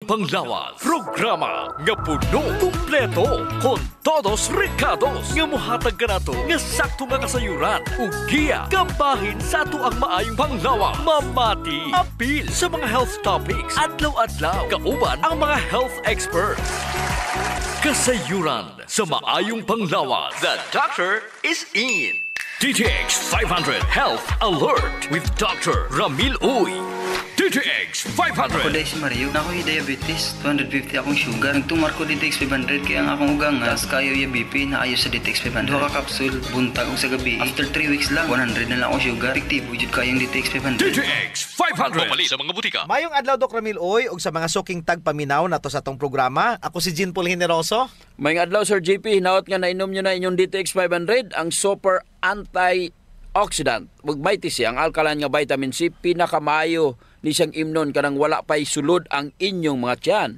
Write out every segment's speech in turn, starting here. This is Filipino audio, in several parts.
Panglawas. Programa nga puno, kumpleto, con todos recados nga mohatag ka nato nga sakto nga kasayuran. Ugiya, kabahin sa ato ang maayong Panglawas. Mamati, apil sa mga health topics. Adlaw-adlaw, kauban ang mga health experts. Kasayuran sa maayong Panglawas. The doctor is in. DTX 500 Health Alert with Dr. Ramil Uy. DTX 500. Ako si Mario, na ako diabetes, 250 akong sugar. Nagtumar ko DTX 500 kaya ang akong ugang nga kayo yung BP na ayos sa DTX 500. Duha ka kapsul, buntag og sa gabi. After 3 weeks lang, 100 na lang akong sugar. Efektibo jud kayong DTX 500. DTX 500. Pamali sa mga butika. Mayong adlaw Dr. Ramil Uy ug sa mga suking tagpaminaw nato sa tong programa. Ako si Jean Paul Generoso. Mayong adlaw Sir JP, hinaot nga nainom nyo na inyong DTX 500, ang super antioxidant. Magbaiti siya, ang alkaline nga vitamin C, pinakamayo ni siyang imnon kanang wala pa'y sulod ang inyong mga tiyan.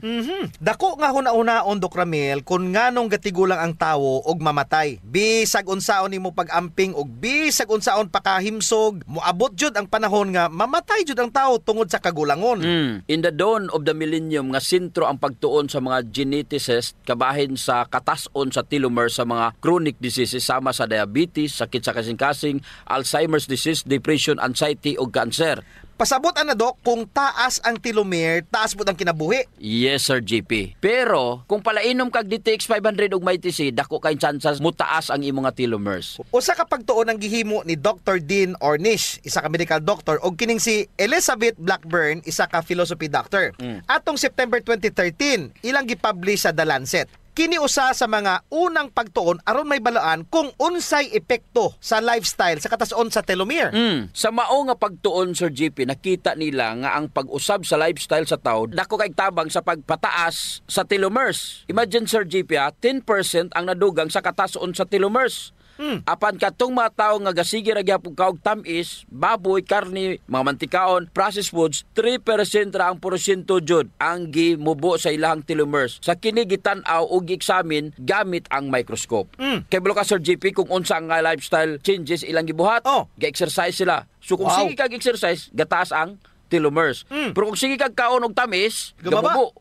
Dako nga huna-unaon Dr. Ramil kung nganong gatigulang ang tawo og mamatay. Bisag unsaon nimo pag-amping og bisag unsaon pakahimsog, moabot jud ang panahon nga mamatay jud ang tawo tungod sa kagulangon. In the dawn of the millennium nga sentro ang pagtuon sa mga geneticists kabahin sa katason sa telomere sa mga chronic diseases sama sa diabetes, sakit sa kasing-kasing, Alzheimer's disease, depression, anxiety ug cancer. Pasabot ana Dok, kung taas ang telomere, taas pud ang kinabuhi. Yes, Sir JP. Pero, kung palainom kag DTX 500 ug may TC, dako kay chances mutaas ang imong nga telomeres. Usa ka pagtuon ang gihimo ni Dr. Dean Ornish, isa ka medical doctor, og kining si Elizabeth Blackburn, isa ka philosophy doctor. Atong September 2013, ilang gipublish sa The Lancet. Kini usa sa mga unang pagtuon aron may balaan kung unsay epekto sa lifestyle sa katason sa telomere. Sa mao nga pagtuon Sir JP, nakita nila nga ang pag-usab sa lifestyle sa tao dako kay tabang sa pagpataas sa telomeres. Imagine Sir JP, 10% ang nadugang sa katason sa telomeres. Apan katong mga tao nga gasige ra gyapon kaog tamis, baboy, karne, mga mantikaon, processed foods, 3% ra ang porsyento jud ang gimubo sa ilahang telomeres. Sa kini gitan-aw ug examine gamit ang microscope. Kay bulo ka Sir JP kung unsa ang lifestyle changes ilang gibuhat, ga-exercise sila. So kung sige kag exercise, gataas ang telomeres. Pero kung sige kag kaon og tamis, gabubo.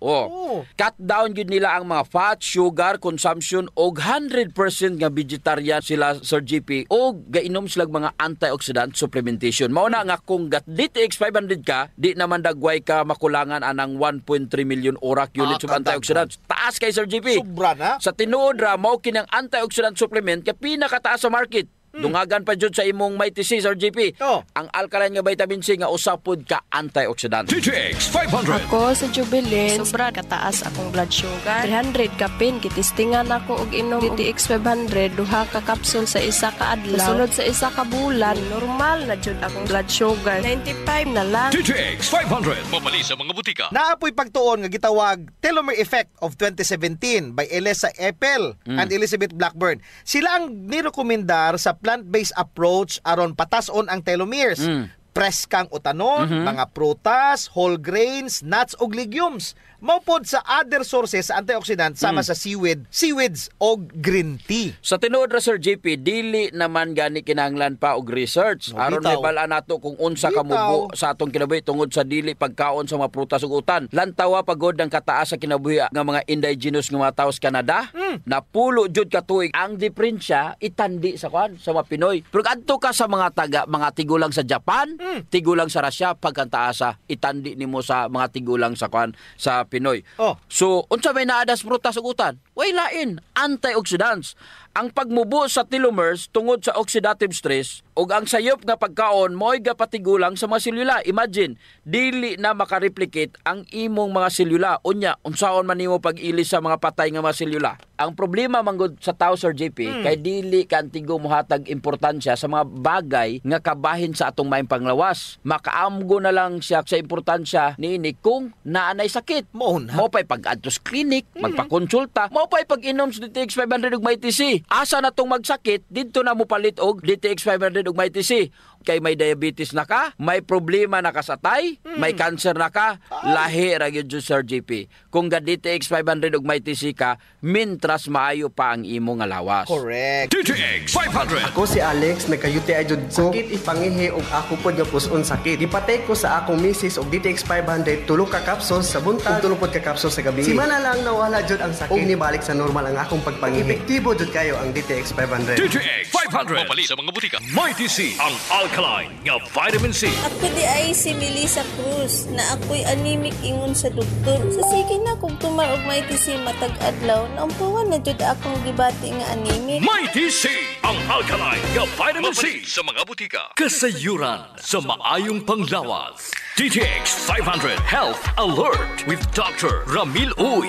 Cut down gyud nila ang mga fat, sugar consumption og 100% nga vegetarian sila Sir GP og gainom sila mga antioxidant supplementation. Mao na nga kung DTX 500 ka, di naman dagway ka makulangan anang 1.3 million ORAC units of antioxidants. Taas kay Sir GP. Sobra na. Sa tinuod ra mao kinang antioxidant supplement kay pinakataas sa market. Dungagan pa jud sa imong may TC Sir JP. Ang alkaline nga vitamin C nga usapod ka antioxidant. DTX 500. Ako sa Jubilin, sobra kataas akong blood sugar. 300 kapin, kitistingan ako og inom DTX 500, duha ka kapsul sa isa ka adlaw. Sunod sa isa ka bulan, normal na jud akong blood sugar. 95 na lang. DTX 500. Mapali sa mga butika. Naapoy pagtuon nga gitawag Telomere Effect of 2017 by Elisa Epel and Elizabeth Blackburn. Sila ang nirekomendar sa plant-based approach aron patason ang telomeres. Preskang utanon, mga prutas, whole grains, nuts ug legumes. Maupod sa other sources sa antioxidant sama sa seaweeds o green tea. Sa tinuod ra Sir JP, dili naman gani kinahanglan pa og research aron may bala nato kung unsa ka mubo sa atong kinabuhi tungod sa dili pagkaon sa mga prutas ug utan. Lantawa pagod ang kataas sa kinabuhi nga mga indigenous nga mga tawo sa Canada. Napulo jud ka tuig ang diferensya itandi sa sa mga Pinoy. Pero adto ka sa mga tigulang sa Japan, tigulang sa Russia, pagkantaasa itandi nimo sa mga tigulang sa sa Pinoy. So, unsa may naadas prutas ug utan? Way lain, antioxidants. Ang pagmubo sa telomeres tungod sa oxidative stress ug ang sayop nga pagkaon mo'y gapatigulang sa mga selula. Imagine, dili na makareplicate ang imong mga selula. Unya, unsaon man nimo pag-ilis sa mga patay nga mga selula? Ang problema manggod sa tao Sir JP, kay dili kantigo mohatag importansya sa mga bagay nga kabahin sa atong maayong panglawas. Makaamgo na lang siya sa importansya niini kung naanay sakit. Mo pa'y pag-adto sa clinic, magpakonsulta, mo pa'y pag-inom sa DTX 500 ug may TC. Asa na tong magsakit, dito na mo palit og DTX 500 ug may TC. kay may diabetes na ka, may problema na ka sa tay, may cancer na ka, lahi ra gyud jud Sir JP. Kung ga DTX 500 ug may TC ka, mintras maayo pa ang imo nga lawas. Correct. DTX 500. Ako si Alex, nagka-UTI jud ko. Sakit ipangihi og ako pod nga puson sakit. Gipatay ko sa akong misis og DTX 500 tulo ka kapsul sa buntag, tulo pod ka kapsul sa gabi. Simana lang nawala jud ang sakit. Og nibalik sa normal ang akong pagpangihi. Epektibo jud kayo ang DTX 500. DTX 500. Mapali sa mga butika. May TC ang alkaline nga vitamin C. Ako di ay si Melissa Cruz na ako'y anemic ingon sa doktor. Sa sige na kung tumar og may TC matag adlaw, naumpuan na jud akong gibati nga anemic. May TC ang alkaline nga vitamin C sa mga butika. Kasayuran sa maayong panglawas. DTX 500 Health Alert with Dr. Ramil Uy.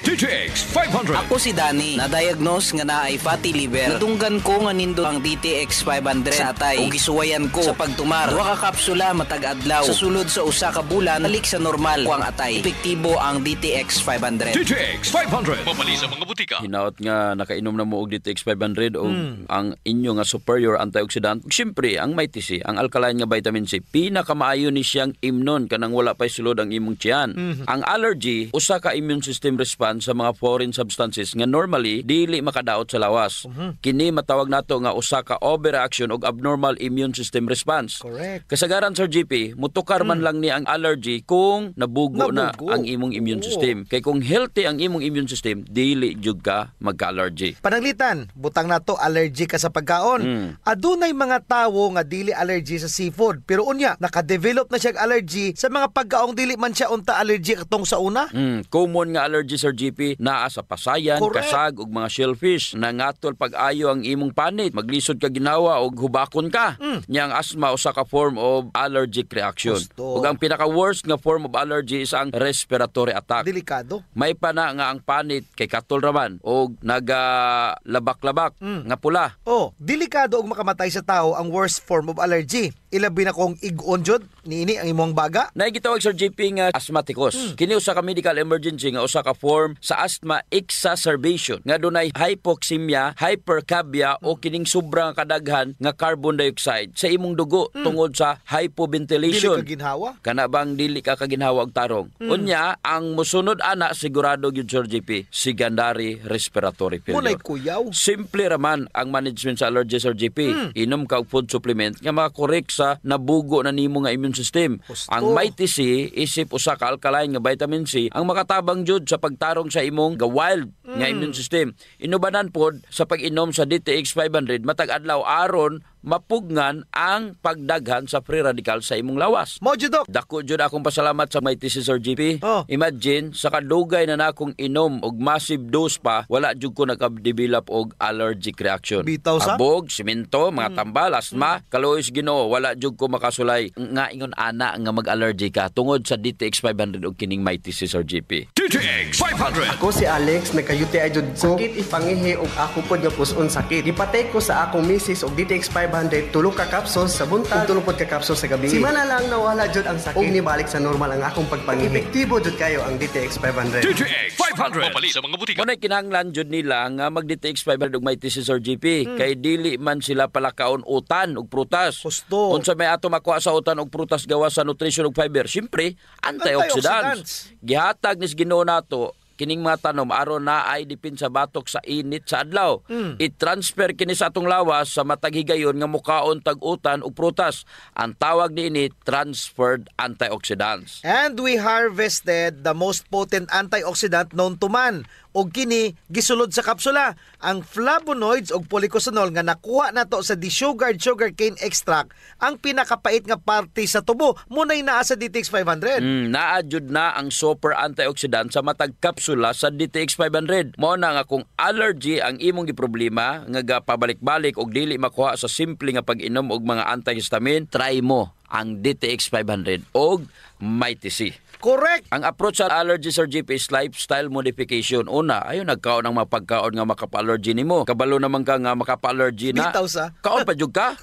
DTX 500. Ako si Danny, na-diagnose nga naay fatty liver. Natunggan ko nga nindo ang DTX 500 sa atay. O gisuwayan ko sa pagtumar. Duha ka kapsula matag adlaw. Sa sulod sa usa ka bulan, balik sa normal ko ang atay. Epektibo ang DTX 500. DTX 500. Mapali sa mga butika. Hinaot nga nakainom na mo og DTX 500 o ang inyo nga superior antioxidant. Siyempre, ang may TC, ang alkaline nga vitamin C, pinakamaayo ni siyang imnon kanang wala pa'y sulod ang imong tiyan. Ang allergy, usa ka immune system response sa mga foreign substances nga normally dili makadaot sa lawas. Kini matawag nato nga usa ka overreaction og abnormal immune system response. Correct. Kasagaran Sir GP, mutukar man lang ni ang allergy kung nabugo na ang imong immune system. Kay kung healthy ang imong immune system, dili jud ka magka-allergy. Pananglitan, butang nato allergy ka sa pagkaon. Adunay mga tawo nga dili allergy sa seafood, pero unya naka-develop na siya allergy sa mga pagkaong dili man siya unta allergy katong sa una. Common nga allergy Sir GP naa sa pasayan, Correct. kasag ug mga shellfish. Nangatol pag-ayo ang imong panit, maglisod ka ginawa og hubakon ka. Nya ang asthma usa ka form of allergic reaction. Gusto. Ug ang pinaka-worst nga form of allergy is ang respiratory attack. Delikado. May pa na nga ang panit kay katol raman og nagalabak-labak nga pula. Oh, delikado og makamatay sa tao ang worst form of allergy. Ilabi na kung ig-on jud niini ang imong baga. Naigitawag Sir JP nga asthmaticus. Kini usa ka medical emergency nga usa ka form sa asthma exacerbation nga dunay hypoxemia, hypercapnia o kining sobrang kadaghan nga carbon dioxide sa imong dugo tungod sa Dili hypoventilation. ka ginhawa. Kana bang dili ka kaginhawa og tarong? Unya, ang musunod ana sigurado gyud Sir JP, secondary respiratory Munay failure. kuyaw. Simple raman ang management sa allergy Sir JP. Inom ka og food supplement nga makakorek sa nabugo na nimo nga immune system. Gusto. Ang may TC isip usa ka alkaline nga vitamin C ang makatabang jud sa pagtarong sa imong wild nga immune system. Inubanan pod sa pag-inom sa DTX 500 matag adlaw aron mapugnan ang pagdaghan sa free radical sa imong lawas. Mo jud, Dok. Dako jud akong pasalamat sa may TC Sir GP. Oh. Imagine sa kadugay na nakong inom og massive dose pa, wala jud ko naka-develop og allergic reaction. Bitaw sa? Abog, simento, mga tambal, asthma, kalois Ginoo, wala jud ko makasulay nga ingon ana nga mag-allergy ka tungod sa DTX 500 og kining may TC Sir GP. DTX 500. Ako si Alex, nagka-UTI jud ko. Sakit ipangihi og ako pod nga puson sakit. Gipatay ko sa akong misis og DTX 500 tulo ka kapsul sa buntag, tulo pod ka kapsul sa gabi. Simana lang nawala jud ang sakit. Og nibalik sa normal ang akong pagpangihi. Epektibo jud kayo ang DTX 500. DTX 500. Mapali sa mga butika. Munay kinahanglan jud nila nga mag-DTX 500 og may TC Sir GP kay dili man sila palakaon utan og prutas. Gusto. Unsa may ato makuha sa utan og prutas gawa sa nutrition ug fiber? Siyempre, antioxidants. Gihatag ni Ginoo nato kining mga tanom aron na ay dipin sa batok sa init sa adlaw. I-transfer kini sa atong lawas sa matag higayon nga mukaon tag-utan ug prutas. Ang tawag niini transferred antioxidants. And we harvested the most potent antioxidant known to man. Og kini gisulod sa kapsula ang flavonoids og polycosanol nga nakuha nato sa desugared sugarcane extract, ang pinakapait nga parte sa tubo munay naa sa DTX 500. Naa jud na ang super antioxidant sa matag kapsula sa DTX 500. Mao na nga kung allergy ang imong giproblema nga gapabalik-balik og dili makuha sa simple nga pag-inom og mga antihistamine, try mo ang DTX 500 og Mighty C. Correct. Ang approach sa allergy, Sir JP, is lifestyle modification. Una, ayaw nagkaon ng mapagkaon nga makapa-allergy nimo. Kabalo naman ka nga makapa-allergy na. Bitaw sa. Kaon pa jud ka.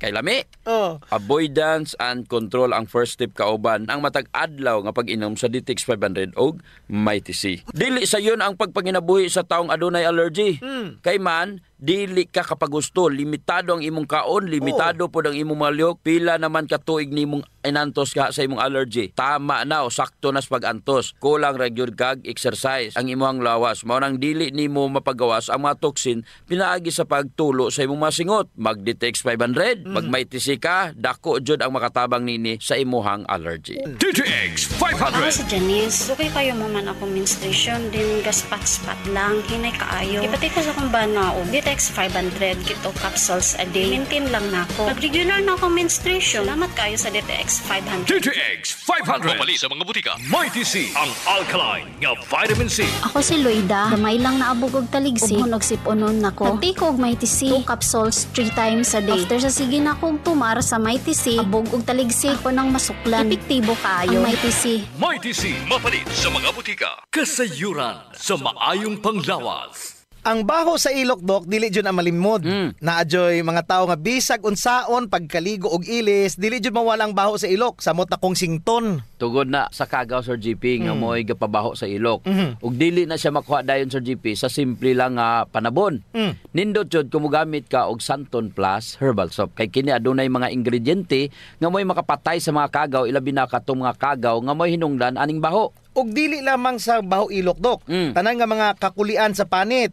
Kay lami. Oh. Avoidance and control ang first step kauban. Ang matag adlaw nga pag-inom sa DTX 500 og Mighty C. Dili sa yun ang pagpanginabuhi sa taong adunay allergy. Kay man, dili ka kapag gusto. Limitado ang imong kaon, limitado po ang imong malyok. Pila naman ka tuig nimong inantos ka sa imong allergy. Tama na o sakto nas pag-antos. Kulang ra gyud kag exercise ang imong lawas. Mao nang dili nimo mapagawas ang mga toxin pinaagi sa pagtulo sa imong masingot. Mag-DTX 500, mag Mighty C ka, dako jud ang makatabang nini sa imong allergy. DTX Ako 500. si Janice. Sukay kayo mo man ako menstruation, din gaspat-spat lang, hinay kaayo. Ipatay ko sa kong banao. DTX 500, kito capsules a day. Maintain lang na ako. Nag-regular na ako menstruation. Salamat kayo sa DTX 500. DTX 500. Mamali sa mga butika. Mighty C, ang alkaline nga vitamin C. Ako si Loida. Gamay lang naabog og taligsi. Ug hunog siponon nako. Nagtake og Mighty C 2 capsules 3 times a day. After sa sige na akong tumar sa Mighty C, abog og taligsi ako nang masuklan. Epektibo kaayo ang Mighty C. Mighty C, mapalit sa mga butika. Kasayuran sa maayong panglawas. Ang baho sa ilok, Dok, dili jud ang malimod. Naadyoy mga tao nga bisag unsaon pagkaligo og ilis, dili jud mawala ang baho sa ilok. Samot akong sington. Tugod na sa kagaw, Sir GP, nga mo'y gapabaho sa ilok. Ug dili na siya makuha dayon, Sir GP, sa simple lang nga panabon. Nindot jud kung mogamit ka og Santon Plus Herbal Soap. Kay kini adunay mga ingrediente nga mo'y makapatay sa mga kagaw, ilabi na katong mga kagaw nga mo'y hinungdan aning baho. Og dili lamang sa baho ilok, Dok. Tanan nga mga kakulian sa panit.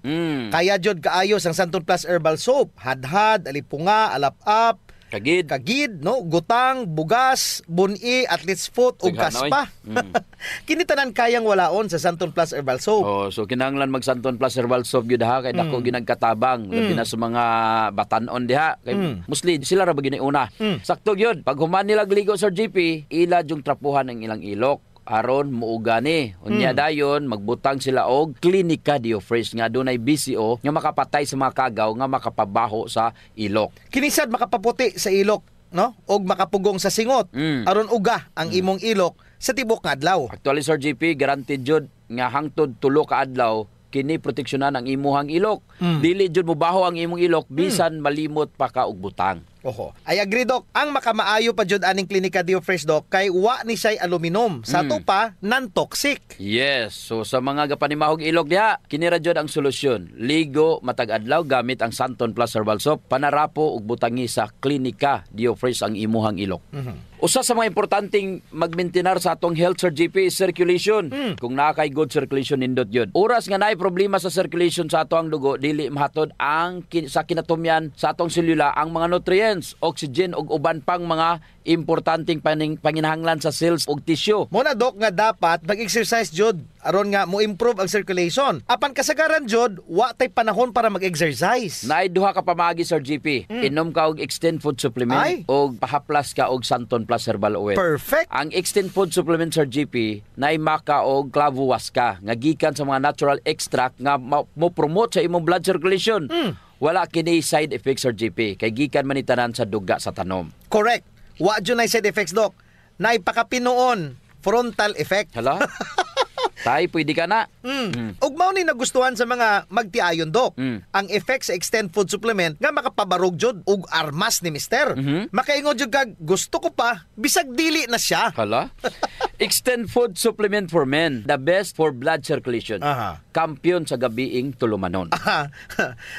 Kaya jud kaayos ang Santon Plus Herbal Soap. Hadhad, alipunga, alap-up, kagid, no, gutang, bugas, buni, athlete's foot ug kaspa. Kini tanan kayang walaon sa Santon Plus Herbal Soap. Oh, so kinahanglan mag Santon Plus Herbal Soap gyud ha kay dako ginagkatabang labi na sa mga batan-on diha kay mostly sila ra ba gini una. Sakto gyud pag human nila ligo, Sir GP, ila jung trapuhan ang ilang ilok aron muugani. Unya dayon magbutang sila og Clinica Diofresh nga dunay BCO nga makapatay sa mga kagaw nga makapabaho sa ilok. Kinisad makapaputi sa ilok, no? Og makapugong sa singot aron uga ang imong ilok sa tibok nga adlaw. Actually, Sir GP, guaranteed jud nga hangtod 3 ka adlaw kini proteksyonan ang imuhang ilok. Dili jud mubaho ang imong ilok bisan malimot pa ka og butang. Oho. I agree, Dok. Ang makamaayo pa jud aning Clinica Diofresh, Dok, kay wa ni siya'y aluminum. Sa to pa, non-toxic. Yes. So sa mga gapanimahog ilok diha, kini ra jud ang solusyon. Ligo matag adlaw gamit ang Santon Plus Herbal Soap, panarapo ug butangi sa Clinica Diofresh ang imuhang ilok. Usa sa mga importanteng magmaintenar sa atong health, Sir GP, is circulation. Kung nakay good circulation nindot yun. Oras nga naay problema sa circulation sa atong dugo, dili mahatod ang sa kinatumyan sa atong selula ang mga nutrients, oxygen ug uban pang mga importanteng panginahanglan sa cells ug tissue. Muna, Dok, nga dapat mag-exercise jud aron nga mo improve ang circulation. Apan kasagaran jud, wa tay panahon para mag-exercise. Naay duha ka pamaagi, Sir GP. Inom ka og Extend Food Supplement ug pahaplas ka og Santon Plus Herbal Oil. Perfect. Ang Extend Food Supplement, Sir GP, naay maka og clavo waska nga gikan sa mga natural extract nga mo promote sa imong blood circulation. Wala kini side effects, Sir GP, kay gikan man itanan sa duga sa tanom. Correct. Wa jud nay side effects, Dok. Nay pakapinoon frontal effect. Hala? Tay, pwede ka na. Ug mao ni nagustuhan sa mga magtiayon, Dok. Ang effect sa Extend Food Supplement nga makapabarog jud ug armas ni Mister. Makaingon jud kag gusto ko pa bisag dili na siya. Hala? Extend Food Supplement for Men, the best for blood circulation. Kampiyon sa gabiing tulumanon.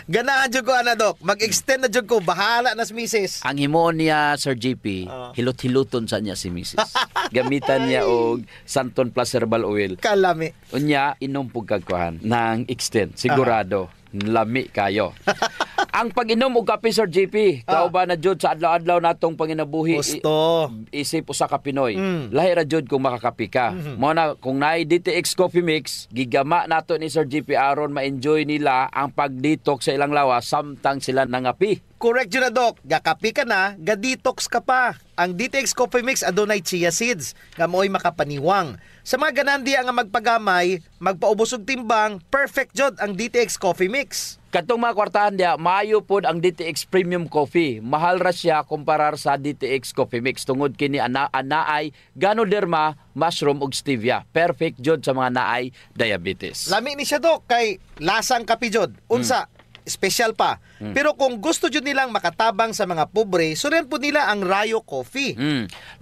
Ganahan jud ko ana, Dok. Mag-extend na jud ko, bahala na si Mrs. Ang himo niya, Sir GP, hilot-hiluton sa niya si Mrs. Gamitan niya og Santon Plus Herbal Oil. Kalami. Unya, inom pug kagkuhan ng Extend. Sigurado, lami kayo. Ang pag-inom og kape, Sir JP, kauban na jud sa adlaw-adlaw natong panginabuhi. Gusto. Isip usa ka Pinoy. Lahi ra jud kung makakapi ka. Mo na kung naay DTX Coffee Mix, gigama nato ni Sir JP aron ma-enjoy nila ang pag-detox sa ilang lawas samtang sila nangapi. Correct yun na, Dok. Gakapi ka na, ga-detox ka pa. Ang DTX Coffee Mix adunay chia seeds nga mo'y makapaniwang. Sa mga ganandiya nga magpagamay, magpaubos og timbang, perfect jud ang DTX Coffee Mix. Katong mga kwartahan dia, maayo pod ang DTX Premium Coffee. Mahal ra siya kumparar sa DTX Coffee Mix. Tungod kini anaay Ganoderma, mushroom ug stevia. Perfect jud sa mga naay diabetes. Lami ni siya dok kay lasang kape jud. Unsa? Special pa. Pero kung gusto jud nilang makatabang sa mga pobre, surian po nila ang Rayo Coffee.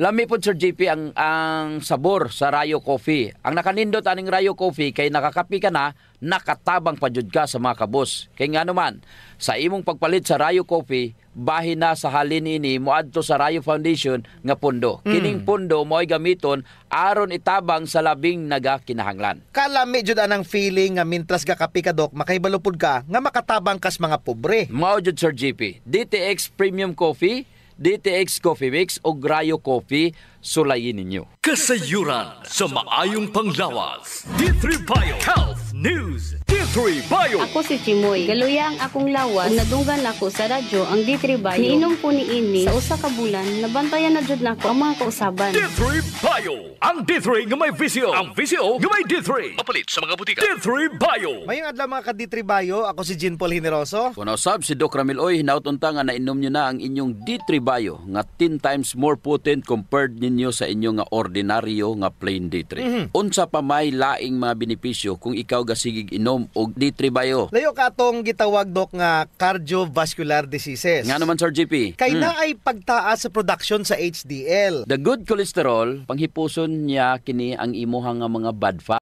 Lami po Sir JP ang sabor sa Rayo Coffee. Ang nakanindot aning Rayo Coffee kay nakakapi ka na, nakatabang pa jud ka sa mga kabos. Kay nga naman, sa imong pagpalit sa Rayo Coffee, bahin na sa halin ini moadto sa Rayo Foundation nga pundo. Kining pundo mo'y gamiton aron itabang sa labing nagakinahanglan. Kalami jud anang feeling nga mintras ga kape ka dok, makaibalupod ka nga makatabang kas mga pobre. Mao jud Sir JP, DTX Premium Coffee, DTX Coffee Mix o Rayo Coffee, sulayin ninyo. Kasayuran sa maayong panglawas. D3 Bio Health News. D3 Bio. Ako si Chimoy. Galuya ang akong lawas. Kung nadunggan ako sa radyo ang D3 Bio. Niinom ko ni ini sa usa ka bulan, nabantayan na jud nako ang mga kausaban. D3 Bio. Ang D3 nga may visyo. Ang visyo nga may D3. Mapalit sa mga butika. D3 Bio. Mayong adlaw mga ka-D3 Bio, ako si Jean Paul Generoso. Kung usab si Doc Ramil Oy, hinautunta nga nainom nyo na ang inyong D3 Bio nga 10 times more potent compared ninyo sa inyong nga ordinaryo nga plain D3. Unsa pa may laing mga benepisyo kung ikaw gasigig inom og D3 Bio? Layo ka atong gitawag dok nga cardiovascular diseases. Nga naman Sir JP. Kay naay pagtaas sa production sa HDL. The good cholesterol, panghipuson niya kini ang imuhang nga mga bad fat.